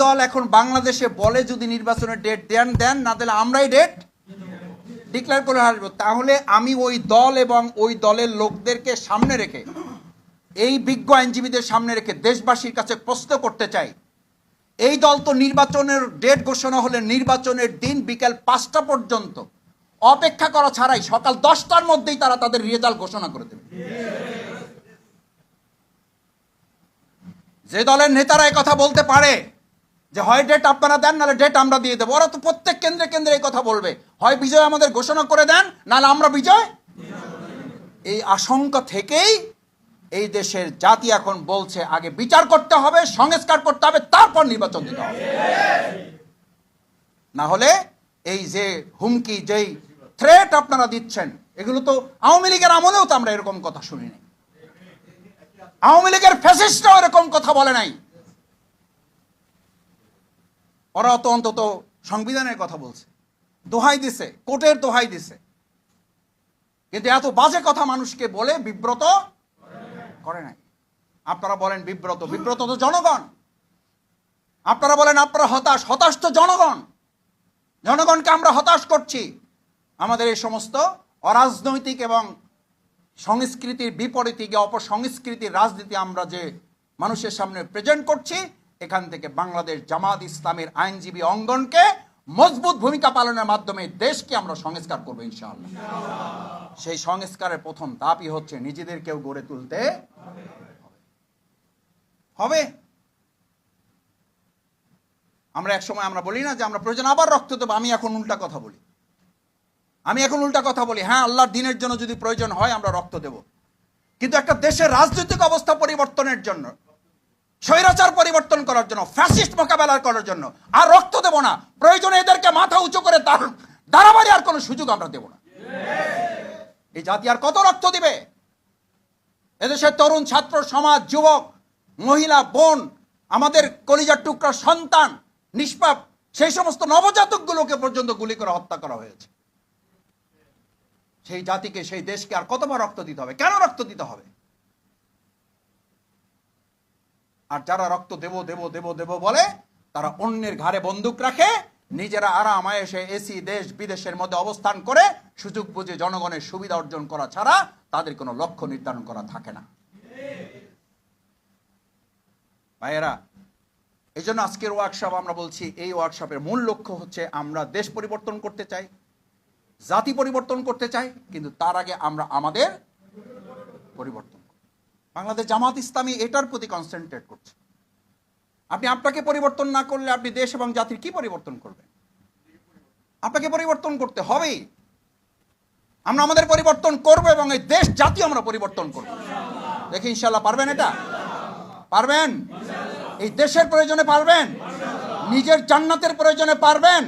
দল এখন বাংলাদেশে বলে যদি নির্বাচনের ডেট দেন না দিলে আমরাই ডেট ডিক্লেয়ার করে আসবো, তাহলে আমি ওই দল এবং ওই দলের লোকদেরকে সামনে রেখে, এই বিজ্ঞ আইনজীবীদের সামনে রেখে দেশবাসীর কাছে প্রশ্ন করতে চাই, এই দল তো নির্বাচনের ডেট ঘোষণা হলে নির্বাচনের দিন বিকেল 5টা পর্যন্ত অপেক্ষা করা ছাড়াই সকাল 10টার মধ্যেই তারা তাদের রেজাল্ট ঘোষণা করে দেবে। যে দলের নেতারা এই কথা বলতে পারে যে হয় ডেট আপনারা দেন নাহলে ডেট আমরা দিয়ে দেবো, ওরা তো প্রত্যেক কেন্দ্রে কেন্দ্রে এই কথা বলবে, হয় বিজয় আমাদের ঘোষণা করে দেন নাহলে আমরা বিজয়। এই আশঙ্কা থেকেই এই দেশের জাতি এখন বলছে আগে বিচার করতে হবে, সংস্কার করতে হবে, তারপর নির্বাচন দিতে হবে। না হলে এই যে হুমকি, যেই থ্রেট আপনারা দিচ্ছেন, এগুলো তো আওয়ামী লীগের আমলেও তো আমরা এরকম কথা শুনি নাই। আওয়ামী লীগের ফ্যাসিস্টরাও এরকম কথা বলে নাই। ওরা তো অন্তত সংবিধানের কথা বলছে, দোহাই দিছে, কোর্টের দোহাই দিছে, কিন্তু এত বাজে কথা মানুষকে বলে বিব্রত করে নাই। আপনারা বলেন বিব্রত, বিব্রত তো জনগণ। আপনারা বলেন আপনারা হতাশ, হতাশ তো জনগণ। জনগণকে আমরা হতাশ করছি। আমাদের এই সমস্ত অরাজনৈতিক এবং সংস্কৃতির বিপরীতে গিয়ে অপসংস্কৃতির রাজনীতি আমরা যে মানুষের সামনে প্রেজেন্ট করছি, এখান থেকে বাংলাদেশ জামাত ইসলামের আইনজীবী অঙ্গনকে মজবুত ভূমিকা পালনের মাধ্যমে দেশকে আমরা সংস্কার করবো ইনশাআল্লাহ। সেই সংস্কারের প্রথম ধাপই হচ্ছে নিজেদেরকেও গড়ে তুলতে হবে। আমরা এক সময় আমরা বলি না যে আমরা প্রয়োজন আবার রক্ত দেবো, আমি এখন উল্টা কথা বলি, হ্যাঁ আল্লাহর দিনের জন্য যদি প্রয়োজন হয় আমরা রক্ত দেব, কিন্তু একটা দেশের রাজনৈতিক অবস্থা পরিবর্তনের জন্য, স্বৈরাচার পরিবর্তন করার জন্য, ফ্যাসিস্ট মোকাবেলা করার জন্য আর রক্ত দেব না। প্রয়োজনে এদেরকে মাথা উঁচু করে দাঁড়াবাড়ি আর কোনো সুযোগ আমরা দেব না। এই জাতি আর কত রক্ত দিবে? এদেশের তরুণ ছাত্র সমাজ, যুবক, মহিলা, বোন, আমাদের কলিজার টুকরা সন্তান, নিষ্পাপ সেই সমস্ত নবজাতকগুলোকে পর্যন্ত গুলি করে হত্যা করা হয়েছে। সেই জাতিকে, সেই দেশকে আর কতবার রক্ত দিতে হবে? কেন রক্ত দিতে হবে? আর যারা রক্ত দেব দেব দেব দেব বলে, তারা অন্যের ঘাড়ে বন্দুক রাখে, নিজেরা আরাম আয়েশে এসি দেশ বিদেশের মধ্যে অবস্থান করে সুযোগ বুঝে জনগণের সুবিধা অর্জন করা ছাড়া তাদের কোনো লক্ষ্য নির্ধারণ করা থাকে না। ভাইয়েরা, এই জন্য আজকের ওয়ার্কশপ আমরা বলছি, এই ওয়ার্কশপের মূল লক্ষ্য হচ্ছে আমরা দেশ পরিবর্তন করতে চাই, জাতি পরিবর্তন করতে চাই, কিন্তু তার আগে আমরা আমাদের পরিবর্তন। বাংলাদেশ জামাত ইসলামী এটার প্রতি কনসেন্ট্রেট করছে। আপনি আপনাকে পরিবর্তন না করলে আপনি দেশ এবং জাতির কি পরিবর্তন করবেন? আপনাকে পরিবর্তন করতে হবেই। আমরা আমাদের পরিবর্তন করব এবং এই দেশ জাতি আমরা পরিবর্তন করব। দেখি ইনশাআল্লাহ পারবেন? এটা পারবেন? এই দেশের প্রয়োজনে পারবেন? নিজের জান্নাতের প্রয়োজনে পারবেন?